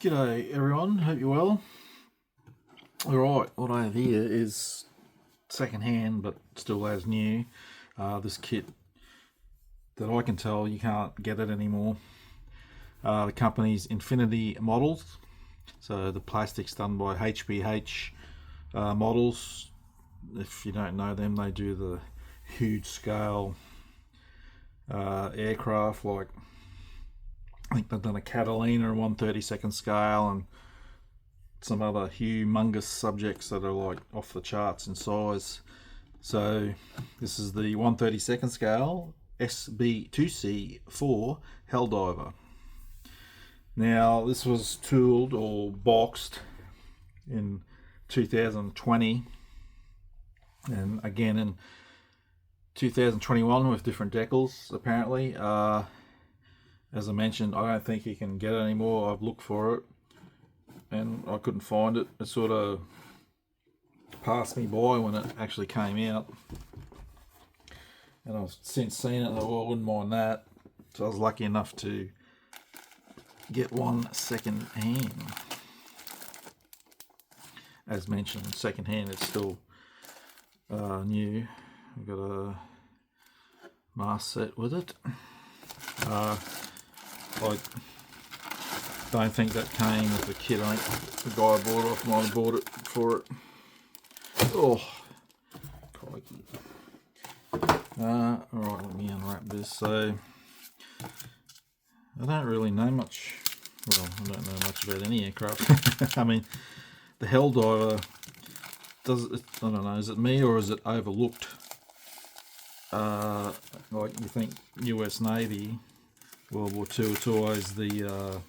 G'day everyone, hope you're well. Alright, what I have here is second hand but still as new. This kit that I can tell you can't get it anymore. The company's Infinity Models. So the plastic's done by HBH Models. If you don't know them, they do the huge scale aircraft, like I think they've done a Catalina on 1/32 scale and some other humongous subjects that are like off the charts in size. So this is the 1/32 scale SB2C-4 Helldiver. Now this was tooled or boxed in 2020 and again in 2021 with different decals apparently. As I mentioned, I don't think you can get it anymore. I've looked for it and I couldn't find it. It sort of passed me by when it actually came out, and I've since seen it and I thought, well, I wouldn't mind that. So I was lucky enough to get one second hand. As mentioned, second hand, it's still new. We've got a mask set with it. I don't think that came with the kit. I think the guy I bought it off might have bought it for it. Oh, crikey. Alright, let me unwrap this. So, I don't really know much. Well, I don't know much about any aircraft. I mean, the Helldiver, I don't know, is it me or is it overlooked? Like you think US Navy, World War II, it's always the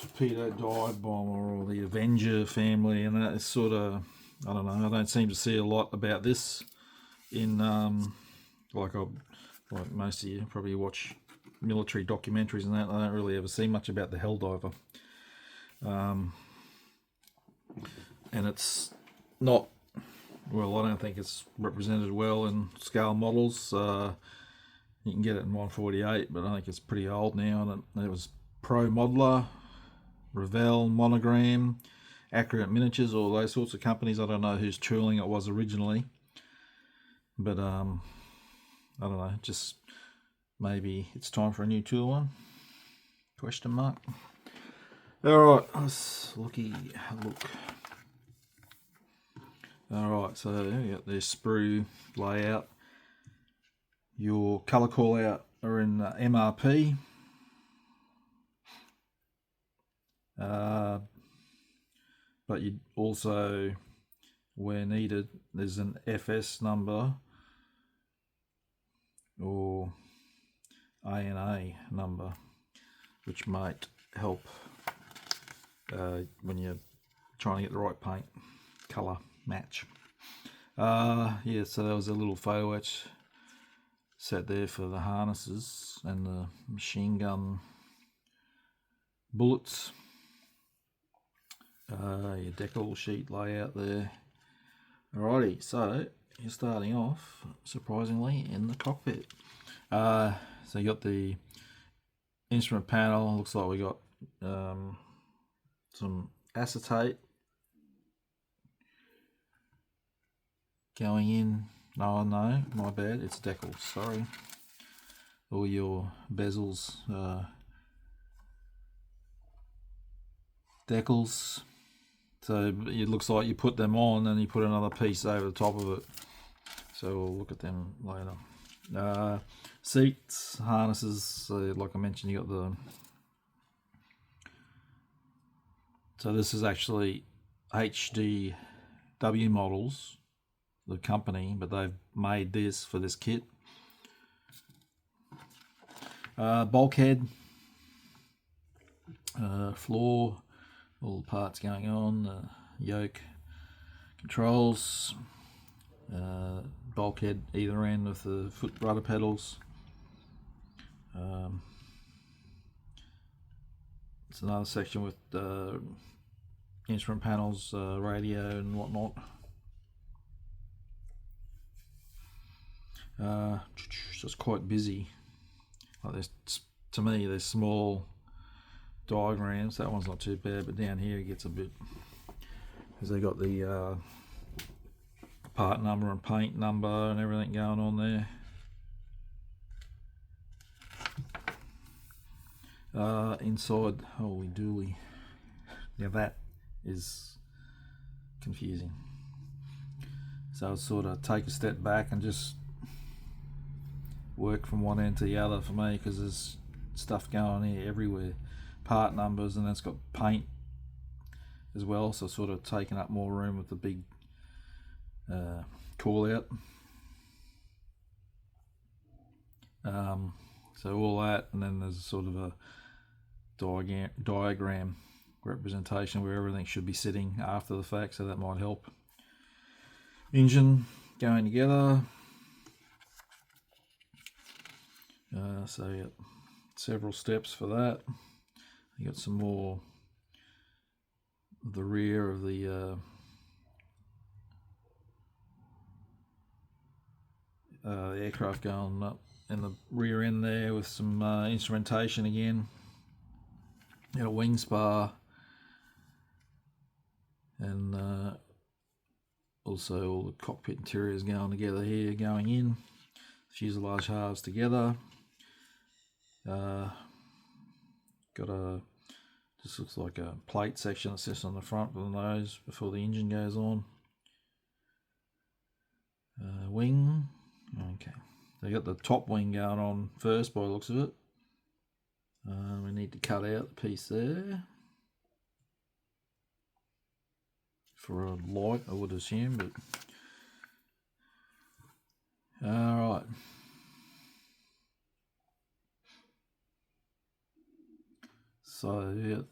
torpedo dive bomber or the Avenger family, and that is sort of, I don't know, I don't seem to see a lot about this in like most of you probably watch military documentaries and that. I don't really ever see much about the Helldiver, and it's not, well, I don't think it's represented well in scale models. You can get it in 148, but I think it's pretty old now, and it was Pro Modeler, Revell, Monogram, Accurate Miniatures, all those sorts of companies. I don't know whose tooling it was originally, but I don't know, just maybe it's time for a new tool one, question mark. Alright, let's look. Alright, so you got the sprue layout. Your colour call out are in MRP. But you also, where needed, there's an FS number or ANA number, which might help when you're trying to get the right paint colour match. Yeah, so there was a little photo etch set there for the harnesses and the machine gun bullets. Your decal sheet layout there. Alrighty, so you're starting off, surprisingly, in the cockpit. So you got the instrument panel. Looks like we got some acetate going in. Oh no, my bad, it's Decals, sorry. All your bezels, Decals. So it looks like you put them on and you put another piece over the top of it. So we'll look at them later. Seats, harnesses, so like I mentioned, you got the... So this is actually HDW Models, the company, but they've made this for this kit. Bulkhead, floor, all the parts going on, yoke, controls, bulkhead either end with the foot rudder pedals. It's another section with instrument panels, radio and whatnot. So it's quite busy. Like there's, to me, there's small diagrams. That one's not too bad, but down here it gets a bit, because they got the part number and paint number and everything going on there. Inside, holy dooly, now that is confusing. So I'll sort of take a step back and just work from one end to the other for me, because there's stuff going on here everywhere. Part numbers, and it's got paint as well, so sort of taking up more room with the big call out. So all that, and then there's sort of a diagram representation where everything should be sitting after the fact, so that might help. Engine going together. So you got several steps for that. You got some more of the rear of the aircraft going up in the rear end there, with some instrumentation again. You got a wing spar, and also all the cockpit interiors going together here, going in. Fuselage halves together. Got a, just looks like a plate section that sits on the front of the nose before the engine goes on. Wing, okay. They got the top wing going on first by the looks of it. We need to cut out the piece there for a light, I would assume, but alright. So yeah,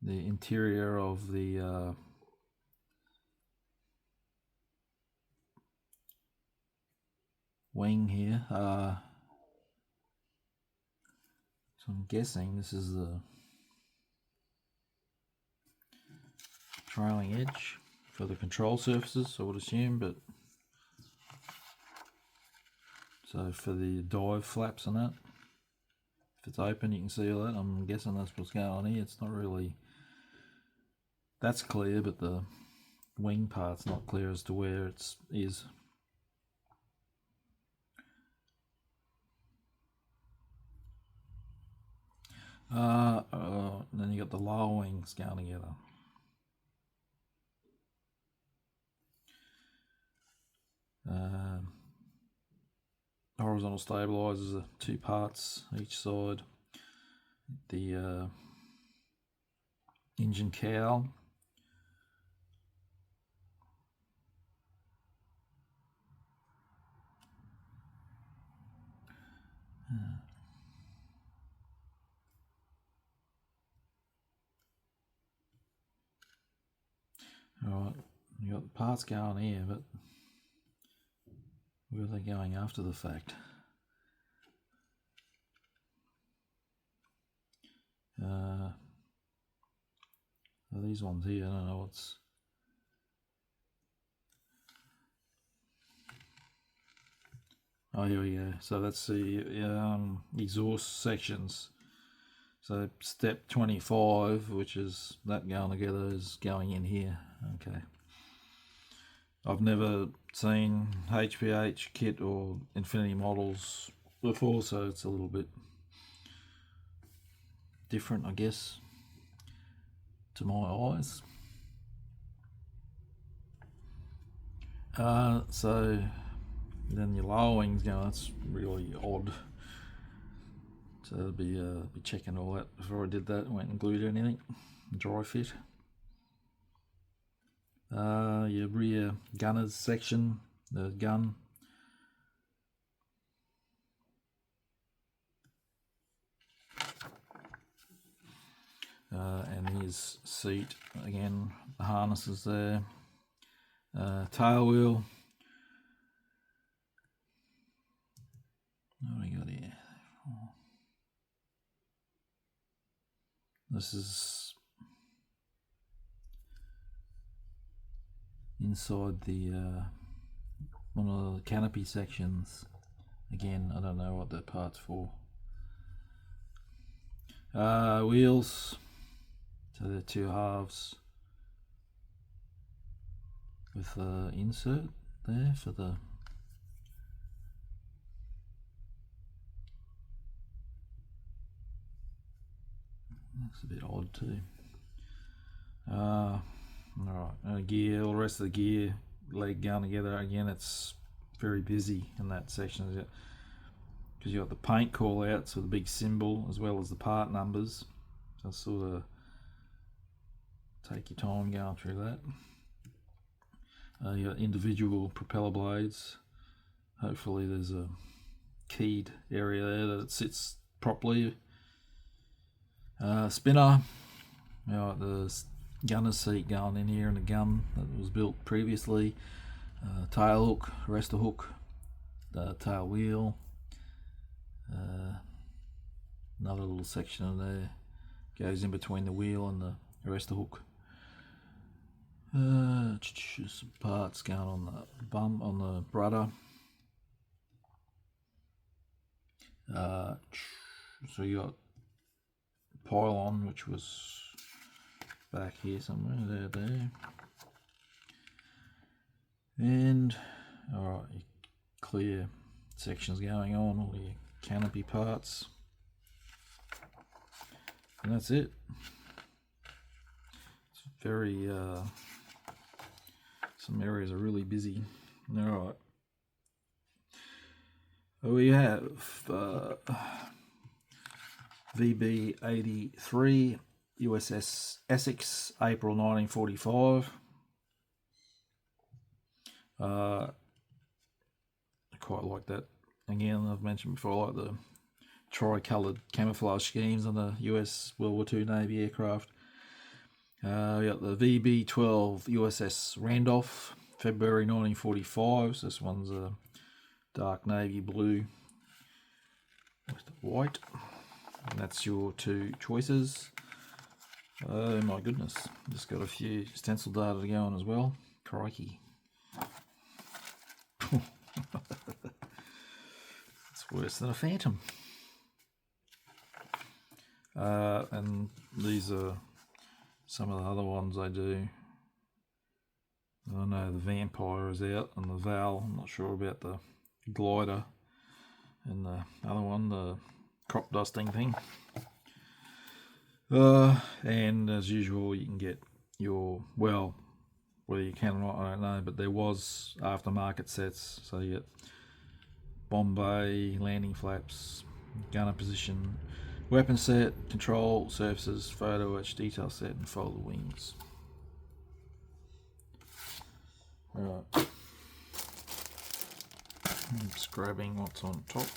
the interior of the wing here, so I'm guessing this is the trailing edge for the control surfaces, I would assume, but so for the dive flaps and that, if it's open you can see all that. I'm guessing that's what's going on here. It's not really, that's clear, but the wing part's not clear as to where it is. Then you got the lower wings going together. Horizontal stabilizers are 2 parts each side. The engine cowl. Alright, you got the parts going here, but where are they going after the fact? These ones here, I don't know what's... Oh, here we go. So that's the exhaust sections. So step 25, which is that going together, is going in here. Okay. I've never seen HPH kit or Infinity models before, so it's a little bit different, I guess, to my eyes. So then your lower wings going, that's really odd. So I'll be checking all that before I did that. I went and glued anything, dry fit. Your rear gunners section, the gun. And his seat, again, the harnesses there. Tail wheel. What do we got here? This is inside the one of the canopy sections. Again, I don't know what that part's for. Wheels, so they're 2 halves with the insert there for the looks a bit odd too. Alright, gear, all the rest of the gear leg going together again. It's very busy in that section because you've got the paint call outs with the big symbol as well as the part numbers, so sort of take your time going through that. You got individual propeller blades. Hopefully there's a keyed area there that it sits properly. Spinner, the gunner seat going in here and a gun that was built previously. Tail hook, arrestor hook, tail wheel, another little section in there goes in between the wheel and the arrestor hook. Some parts going on the bum, on the rudder. So you got pylon, which was back here somewhere, there. And alright, clear sections going on, all your canopy parts. And that's it. It's very, some areas are really busy. Alright. We have VB83 USS Essex, April 1945. I quite like that. Again, I've mentioned before, I like the tri-coloured camouflage schemes on the US World War II Navy aircraft. We got the VB12 USS Randolph, February 1945. So this one's a dark navy blue with white. And that's your 2 choices. Oh my goodness, just got a few stencil data to go on as well. Crikey. It's worse than a Phantom. And these are some of the other ones I do. I know the Vampire is out and the Val. I'm not sure about the Glider and the other one, the crop dusting thing. And as usual, you can get your, well, whether you can or not, I don't know, but there was aftermarket sets. So you get bomb bay, landing flaps, gunner position, weapon set, control surfaces, photo etch, detail set, and folded wings. Alright. I'm just grabbing what's on top.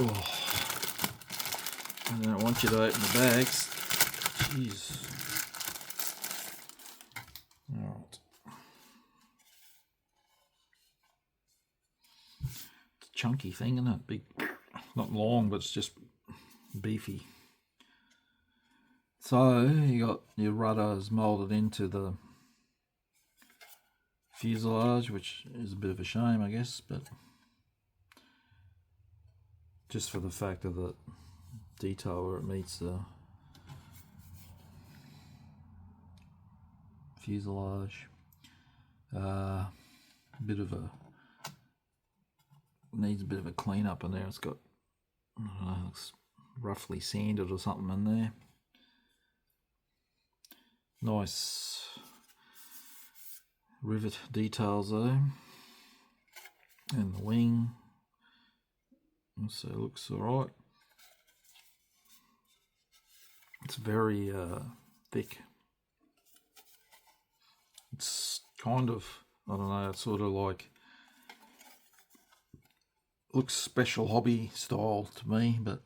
Oh, I don't want you to open the bags. Jeez. Alright. It's a chunky thing, isn't it? Big, not long, but it's just beefy. So you got your rudders moulded into the fuselage, which is a bit of a shame, I guess, but just for the fact of the detail where it meets the fuselage. Bit of a, needs a bit of a clean up in there. It's got, I don't know, it's roughly sanded or something in there. Nice rivet details though, and the wing. So it looks alright. It's very thick. It's kind of, I don't know, it's sort of like, looks special hobby style to me, but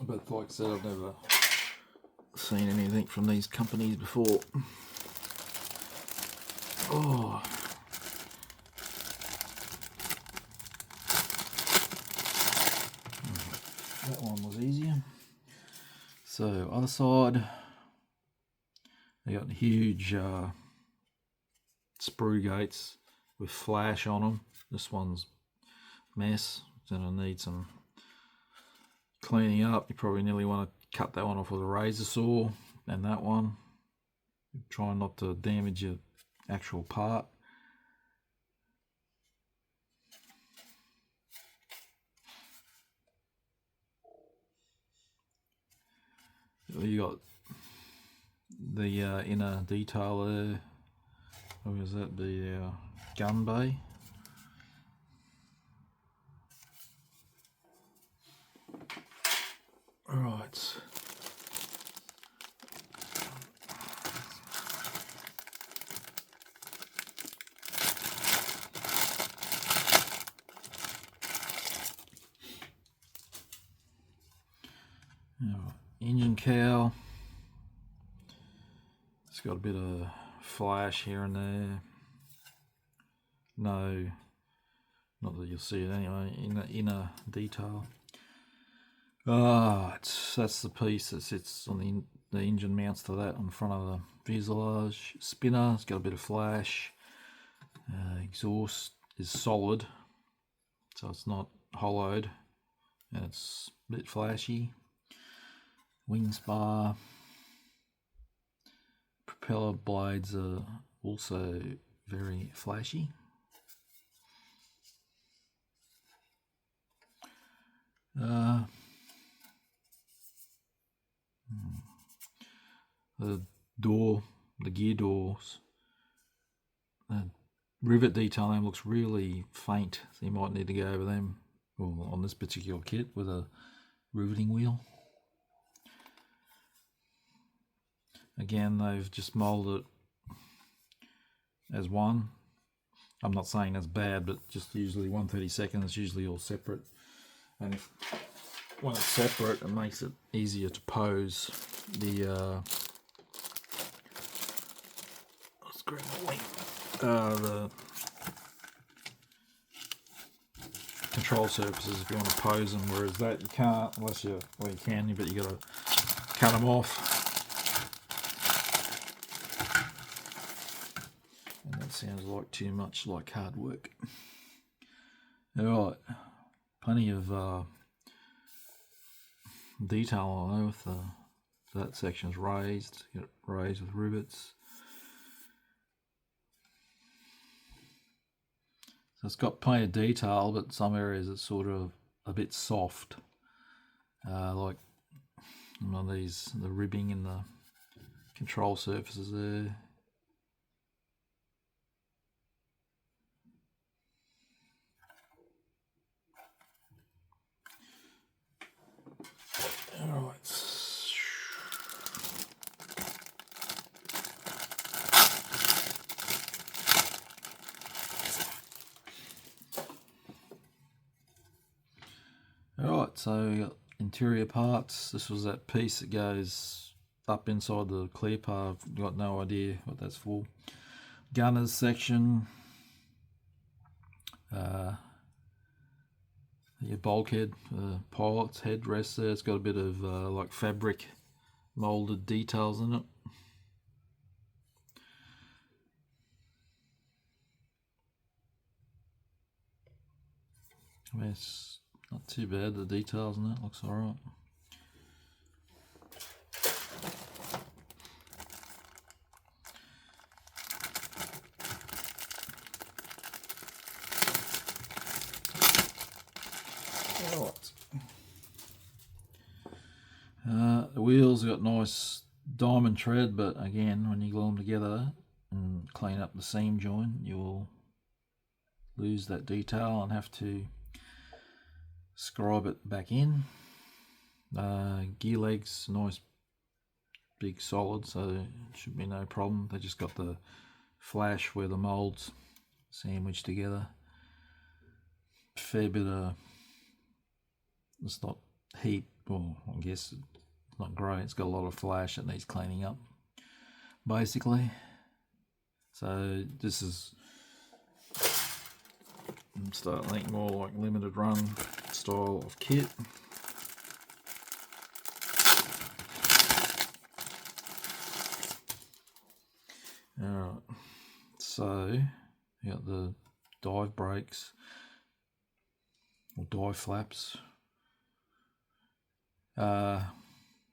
like I said, I've never seen anything from these companies before. Oh. That one was easier. So other side, They got huge sprue gates with flash on them. This one's a mess. It's gonna need some cleaning up. You probably nearly want to cut that one off with a razor saw, and that one. Try not to damage your actual part. You got the inner detail there. Or is that the gun bay? Right. Engine cowl. It's got a bit of flash here and there. No, not that you'll see it anyway, in the inner detail. That's the piece that sits on the engine, mounts to that on the front of the fuselage. Spinner, it's got a bit of flash. Exhaust is solid, so it's not hollowed, and it's a bit flashy. Wing spar. Propeller blades are also very flashy. The gear doors, the rivet detail on them looks really faint, so you might need to go over them on this particular kit with a riveting wheel. Again, they've just moulded it as one. I'm not saying that's bad, but just usually 1/32 is usually all separate. And when it's separate, it makes it easier to pose the control surfaces if you want to pose them, whereas that you can't unless you, well you can, but you got to cut them off. And that sounds like too much like hard work. Alright, plenty of detail on there with that section's raised, get it raised with rivets. So it's got plenty of detail, but some areas it's sort of a bit soft. Like one of these, the ribbing in the control surfaces there. Alright. Alright, so we got interior parts. This was that piece that goes up inside the clear part. I've got no idea what that's for. Gunners section. Your bulkhead, pilot's headrest there. It's got a bit of like fabric moulded details in it. I mean, it's not too bad, the details in that looks alright. The wheels have got nice diamond tread, but again, when you glue them together and clean up the seam joint, you'll lose that detail and have to scribe it back in. Gear legs, nice big solid, so it should be no problem. They just got the flash where the moulds sandwiched together. Fair bit of, it's not heat, well I guess it's not great, it's got a lot of flash that needs cleaning up basically. So this is start thinking more like limited run style of kit. So you got the dive brakes or dive flaps.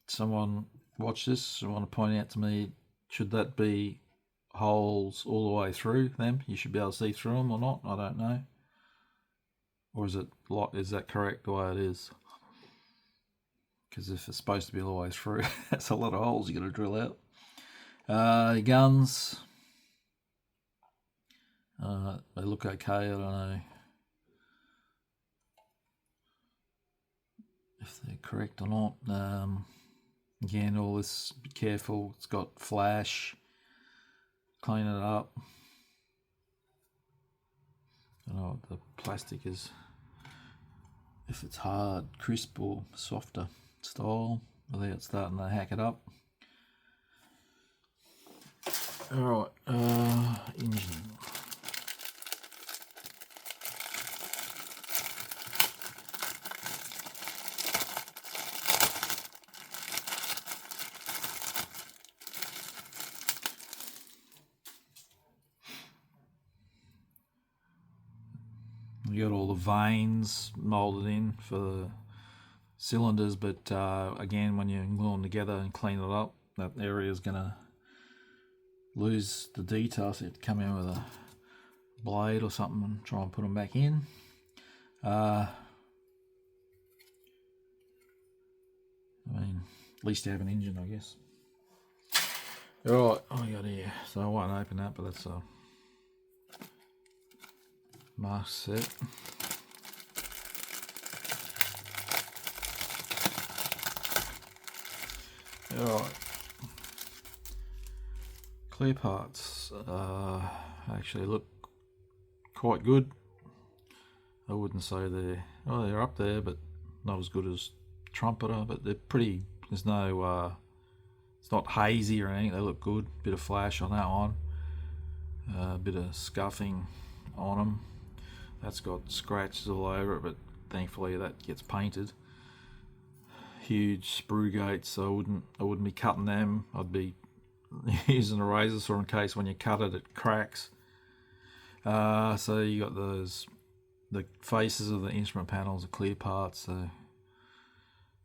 Someone watch this and want to point out to me, should that be holes all the way through them? You should be able to see through them or not? I don't know. Or is that correct the way it is? Because if it's supposed to be all the way through, that's a lot of holes you got to drill out. The guns, they look okay. I don't know if they're correct or not. Again, all this, be careful. It's got flash. Clean it up. I don't know what the plastic is. If it's hard, crisp, or softer style, without starting to hack it up. Alright, engine. You got all the vanes moulded in for the cylinders, but again, when you glue them together and clean it up, that area is going to lose the detail, so you have to come in with a blade or something and try and put them back in. I mean, at least you have an engine, I guess. Alright, what I got here? So I won't open that, but that's a mask set. Alright. Clear parts actually look quite good. I wouldn't say they're up there, but not as good as Trumpeter, but they're pretty, there's no it's not hazy or anything. They look good. Bit of flash on that one, a bit of scuffing on them. That's got scratches all over it, but thankfully that gets painted. Huge sprue gates, so I wouldn't be cutting them. I'd be using a razor saw in case when you cut it, it cracks. So you got the faces of the instrument panels are clear parts, so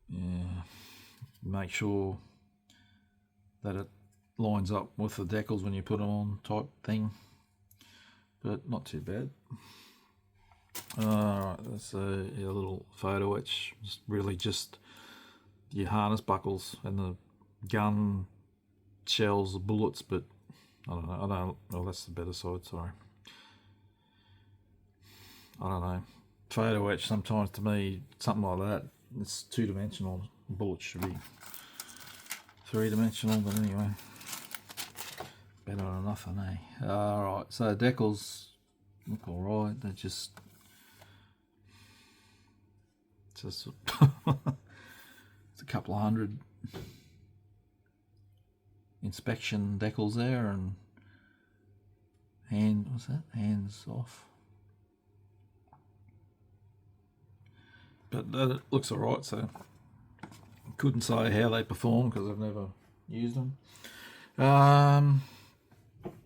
yeah, make sure that it lines up with the decals when you put them on, type thing, but not too bad. Alright, that's a little photo etch. It's really just your harness buckles and the gun shells, the bullets, but I don't know, well, that's the better side, sorry. I don't know, photo etch sometimes to me, something like that, it's two-dimensional. Bullets should be three-dimensional, but anyway, better than nothing, eh? Alright, so decals look alright, they're just it's a couple of hundred inspection decals there, and what's that? Hands off. But it looks alright, so couldn't say how they perform because I've never used them.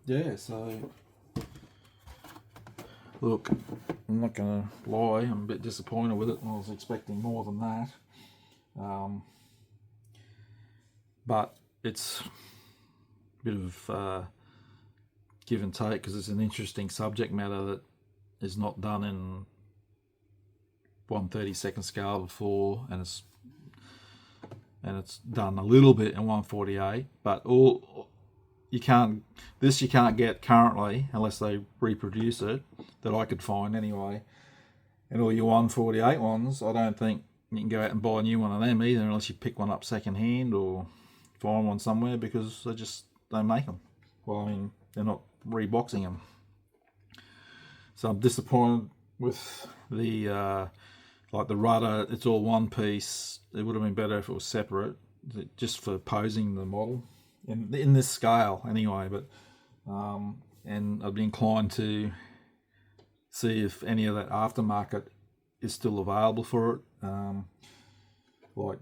Yeah, so look, I'm not going to lie, I'm a bit disappointed with it. I was expecting more than that. But it's a bit of give and take because it's an interesting subject matter that is not done in 1/32 scale before, and it's done a little bit in 1/48, but you can't get currently unless they reproduce it, that I could find anyway. And all your 1/48 ones, I don't think you can go out and buy a new one of them either unless you pick one up second hand or find one somewhere, because they just don't make them. Well, I mean, they're not reboxing them. So I'm disappointed with the like the rudder. It's all one piece. It would have been better if it was separate, just for posing the model in this scale anyway. But and I'd be inclined to see if any of that aftermarket is still available for it, like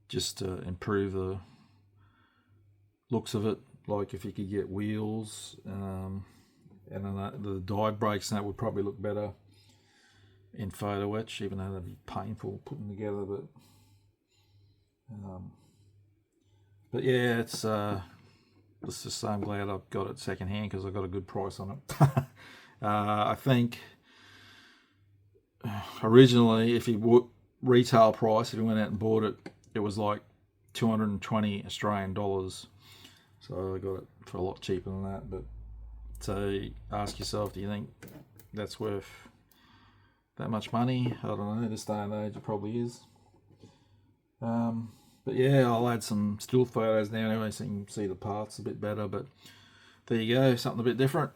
just to improve the looks of it, like if you could get wheels and then the dive brakes, and that would probably look better in photo etch, even though that'd be painful putting together. But yeah, it's just so I'm glad I've got it second hand because I got a good price on it. I think originally, if you would retail price, if you went out and bought it, it was like 220 Australian dollars. So I got it for a lot cheaper than that. But so ask yourself, do you think that's worth that much money? I don't know. This day and age, it probably is. But yeah, I'll add some still photos now anyway, so you can see the parts a bit better. But there you go, something a bit different.